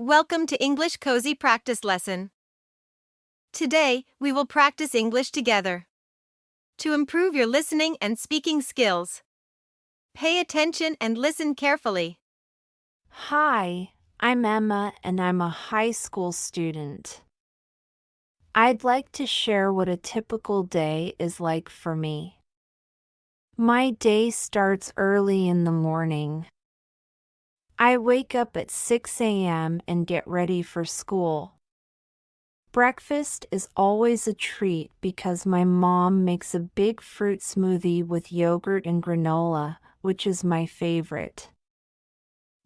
Welcome to English Cozy Practice Lesson. Today, we will practice English together. To improve your listening and speaking skills, pay attention and listen carefully. Hi, I'm Emma and I'm a high school student. I'd like to share what a typical day is like for me. My day starts early in the morning. I wake up at 6 a.m. and get ready for school. Breakfast is always a treat because my mom makes a big fruit smoothie with yogurt and granola, which is my favorite.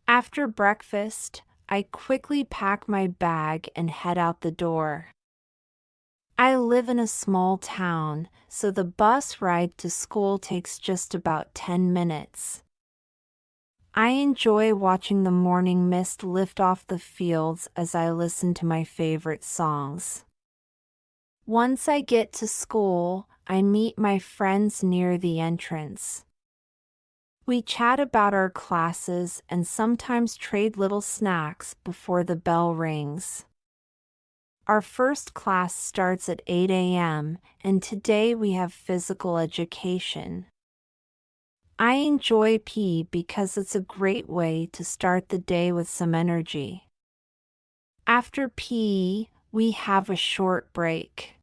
After breakfast, I quickly pack my bag and head out the door. I live in a small town, so the bus ride to school takes just about 10 minutes. I enjoy watching the morning mist lift off the fields as I listen to my favorite songs. Once I get to school, I meet my friends near the entrance. We chat about our classes and sometimes trade little snacks before the bell rings. Our first class starts at 8 a.m., and today we have physical education. I enjoy PE because it's a great way to start the day with some energy. After PE, we have a short break.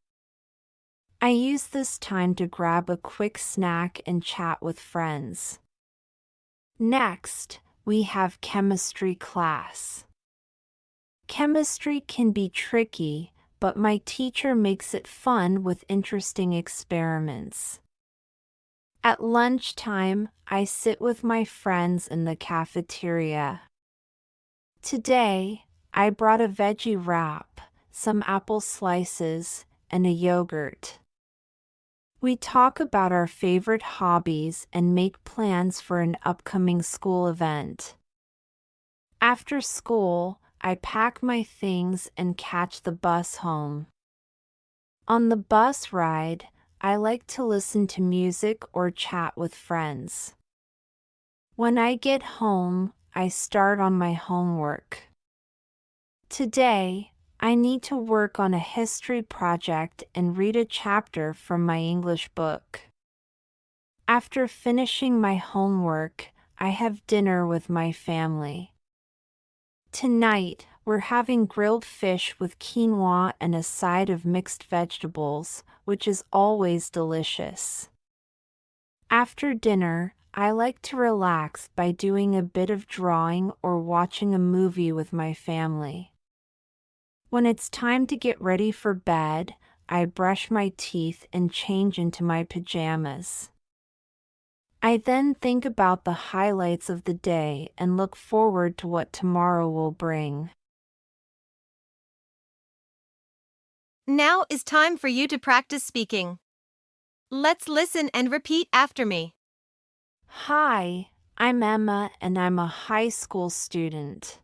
I use this time to grab a quick snack and chat with friends. Next, we have chemistry class. Chemistry can be tricky, but my teacher makes it fun with interesting experiments. At lunchtime, I sit with my friends in the cafeteria. Today, I brought a veggie wrap, some apple slices, and a yogurt. We talk about our favorite hobbies and make plans for an upcoming school event. After school, I pack my things and catch the bus home. On the bus ride, I like to listen to music or chat with friends. When I get home, I start on my homework. Today, I need to work on a history project and read a chapter from my English book. After finishing my homework, I have dinner with my family. Tonight, we're having grilled fish with quinoa and a side of mixed vegetables, which is always delicious. After dinner, I like to relax by doing a bit of drawing or watching a movie with my family. When it's time to get ready for bed, I brush my teeth and change into my pajamas. I then think about the highlights of the day and look forward to what tomorrow will bring. Now is time for you to practice speaking. Let's listen and repeat after me. Hi, I'm Emma and I'm a high school student.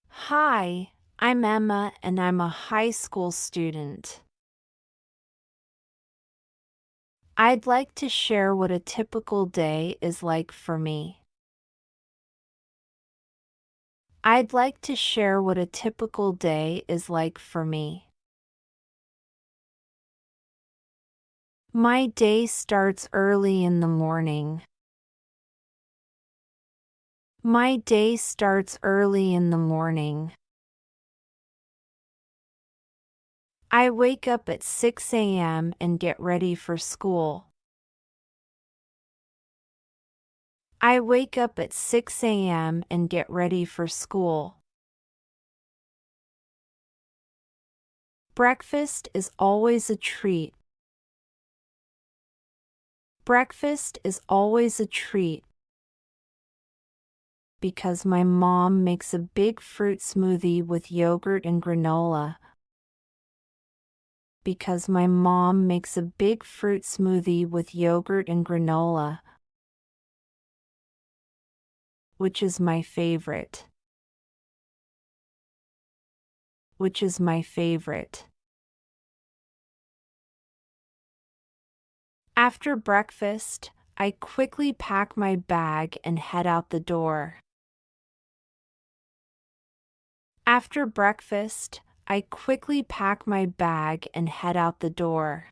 Hi, I'm Emma and I'm a high school student. I'd like to share what a typical day is like for me. I'd like to share what a typical day is like for me. My day starts early in the morning. My day starts early in the morning. I wake up at 6 a.m. and get ready for school. I wake up at 6 a.m. and get ready for school. Breakfast is always a treat. Breakfast is always a treat because my mom makes a big fruit smoothie with yogurt and granola. Because my mom makes a big fruit smoothie with yogurt and granola, which is my favorite. Which is my favorite. After breakfast, I quickly pack my bag and head out the door. After breakfast, I quickly pack my bag and head out the door.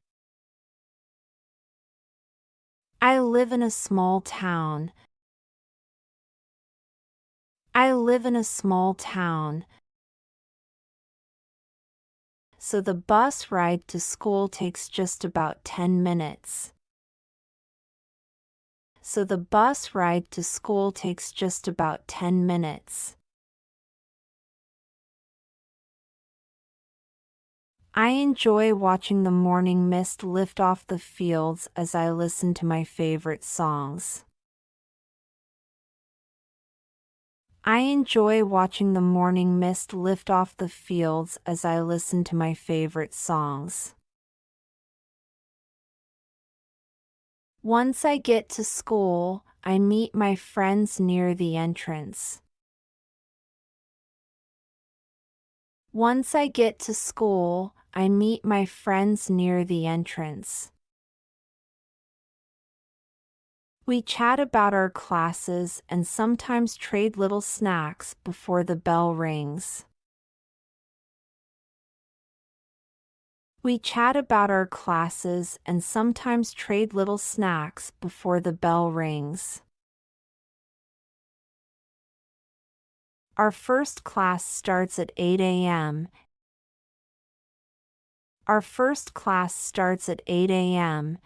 I live in a small town. I live in a small town, so the bus ride to school takes just about 10 minutes. So the bus ride to school takes just about 10 minutes. I enjoy watching the morning mist lift off the fields as I listen to my favorite songs. I enjoy watching the morning mist lift off the fields as I listen to my favorite songs. Once I get to school, I meet my friends near the entrance. Once I get to school, I meet my friends near the entrance. We chat about our classes and sometimes trade little snacks before the bell rings. We chat about our classes and sometimes trade little snacks before the bell rings. Our first class starts at 8 a.m. Our first class starts at 8 a.m.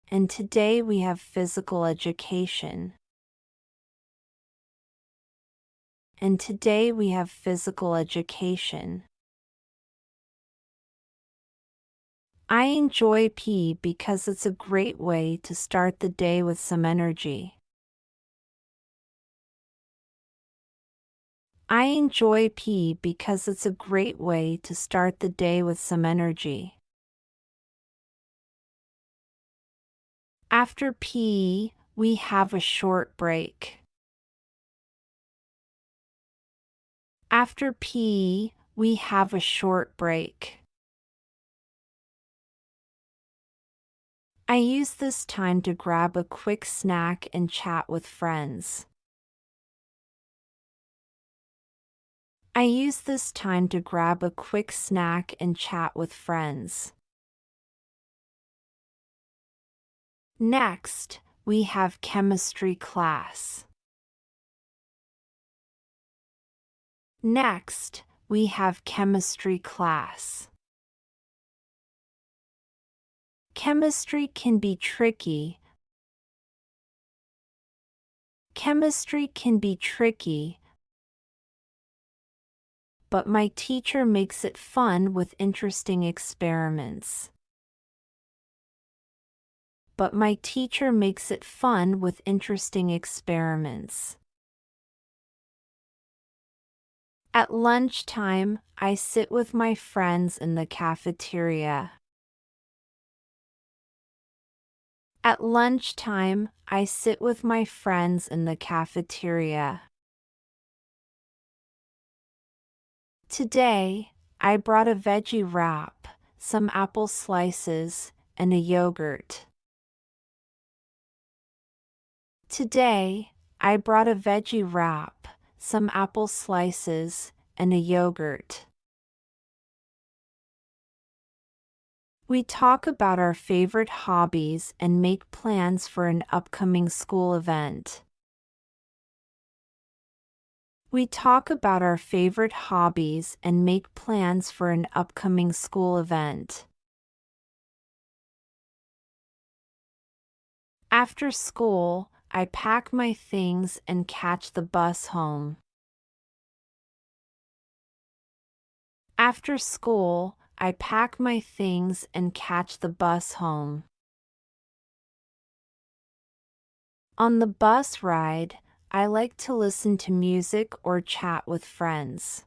and today we have physical education. And today we have physical education. I enjoy PE because it's a great way to start the day with some energy. I enjoy PE because it's a great way to start the day with some energy. After PE, we have a short break. After PE, we have a short break. I use this time to grab a quick snack and chat with friends. I use this time to grab a quick snack and chat with friends. Next, we have chemistry class. Next, we have chemistry class. Chemistry can be tricky. Chemistry can be tricky, but my teacher makes it fun with interesting experiments. But my teacher makes it fun with interesting experiments. At lunchtime, I sit with my friends in the cafeteria. At lunchtime, I sit with my friends in the cafeteria. Today, I brought a veggie wrap, some apple slices, and a yogurt. Today, I brought a veggie wrap, some apple slices, and a yogurt. We talk about our favorite hobbies and make plans for an upcoming school event. We talk about our favorite hobbies and make plans for an upcoming school event. After school, I pack my things and catch the bus home. After school, I pack my things and catch the bus home. On the bus ride, I like to listen to music or chat with friends.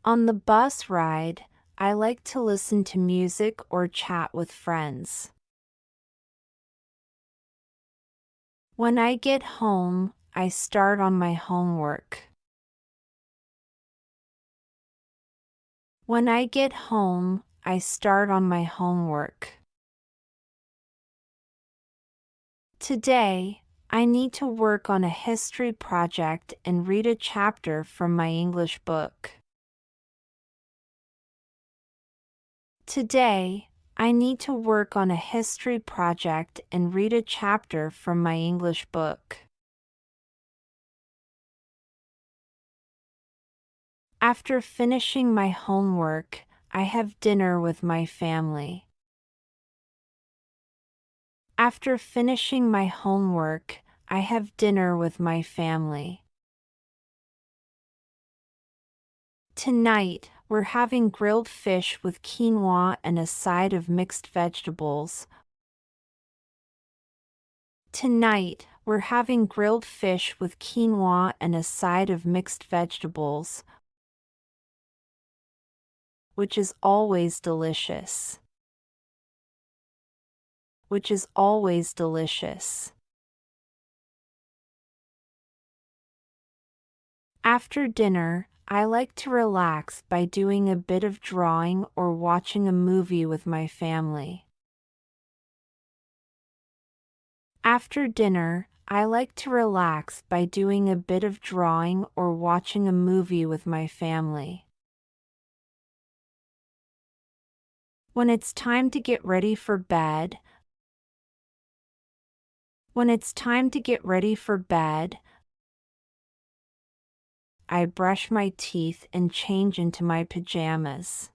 On the bus ride, I like to listen to music or chat with friends. When I get home, I start on my homework. When I get home, I start on my homework. Today, I need to work on a history project and read a chapter from my English book. Today, I need to work on a history project and read a chapter from my English book. After finishing my homework, I have dinner with my family. After finishing my homework, I have dinner with my family. Tonight, we're having grilled fish with quinoa and a side of mixed vegetables. Tonight, we're having grilled fish with quinoa and a side of mixed vegetables, which is always delicious. Which is always delicious. After dinner, I like to relax by doing a bit of drawing or watching a movie with my family. After dinner, I like to relax by doing a bit of drawing or watching a movie with my family. When it's time to get ready for bed, I brush my teeth and change into my pajamas.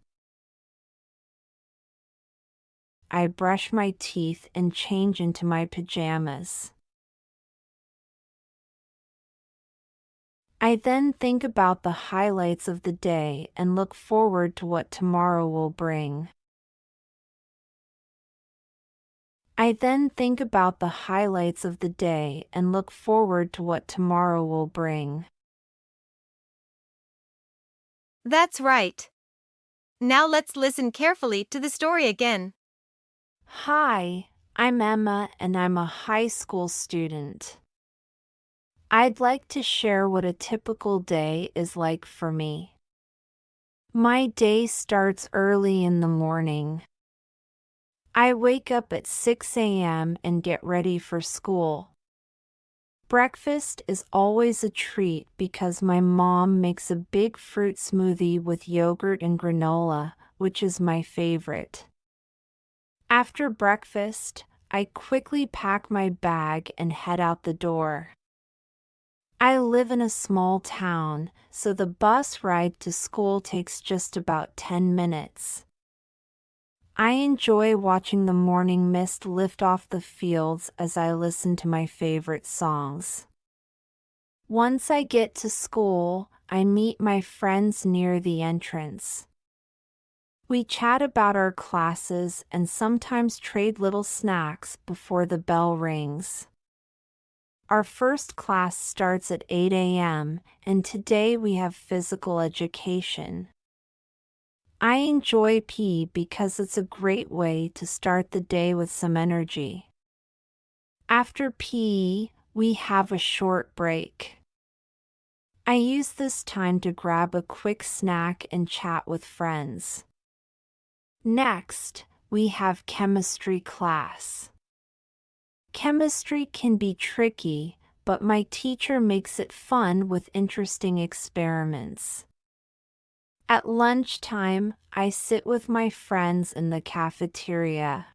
I brush my teeth and change into my pajamas. I then think about the highlights of the day and look forward to what tomorrow will bring. I then think about the highlights of the day and look forward to what tomorrow will bring. That's right. Now let's listen carefully to the story again. Hi, I'm Emma and I'm a high school student. I'd like to share what a typical day is like for me. My day starts early in the morning. I wake up at 6 a.m. and get ready for school. Breakfast is always a treat because my mom makes a big fruit smoothie with yogurt and granola, which is my favorite. After breakfast, I quickly pack my bag and head out the door. I live in a small town, so the bus ride to school takes just about 10 minutes. I enjoy watching the morning mist lift off the fields as I listen to my favorite songs. Once I get to school, I meet my friends near the entrance. We chat about our classes and sometimes trade little snacks before the bell rings. Our first class starts at 8 a.m., and today we have physical education. I enjoy PE because it's a great way to start the day with some energy. After PE, we have a short break. I use this time to grab a quick snack and chat with friends. Next, we have chemistry class. Chemistry can be tricky, but my teacher makes it fun with interesting experiments. At lunchtime, I sit with my friends in the cafeteria.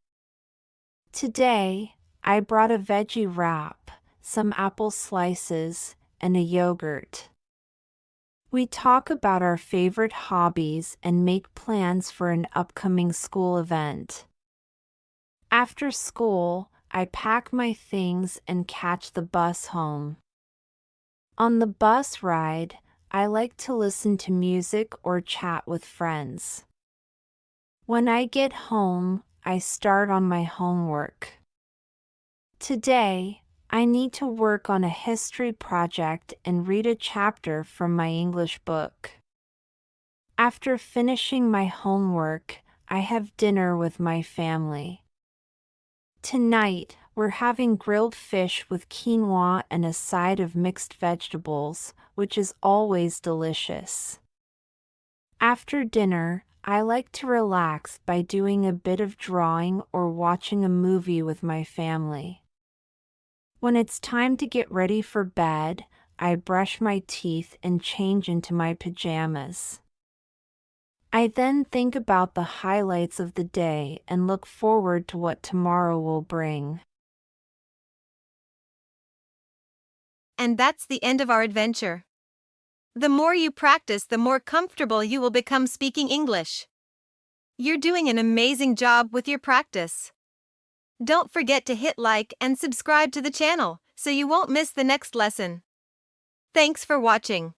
Today, I brought a veggie wrap, some apple slices, and a yogurt. We talk about our favorite hobbies and make plans for an upcoming school event. After school, I pack my things and catch the bus home. On the bus ride, I like to listen to music or chat with friends. When I get home, I start on my homework. Today, I need to work on a history project and read a chapter from my English book. After finishing my homework, I have dinner with my family. Tonight, we're having grilled fish with quinoa and a side of mixed vegetables, which is always delicious. After dinner, I like to relax by doing a bit of drawing or watching a movie with my family. When it's time to get ready for bed, I brush my teeth and change into my pajamas. I then think about the highlights of the day and look forward to what tomorrow will bring. And that's the end of our adventure. The more you practice, the more comfortable you will become speaking English. You're doing an amazing job with your practice. Don't forget to hit like and subscribe to the channel so you won't miss the next lesson. Thanks for watching.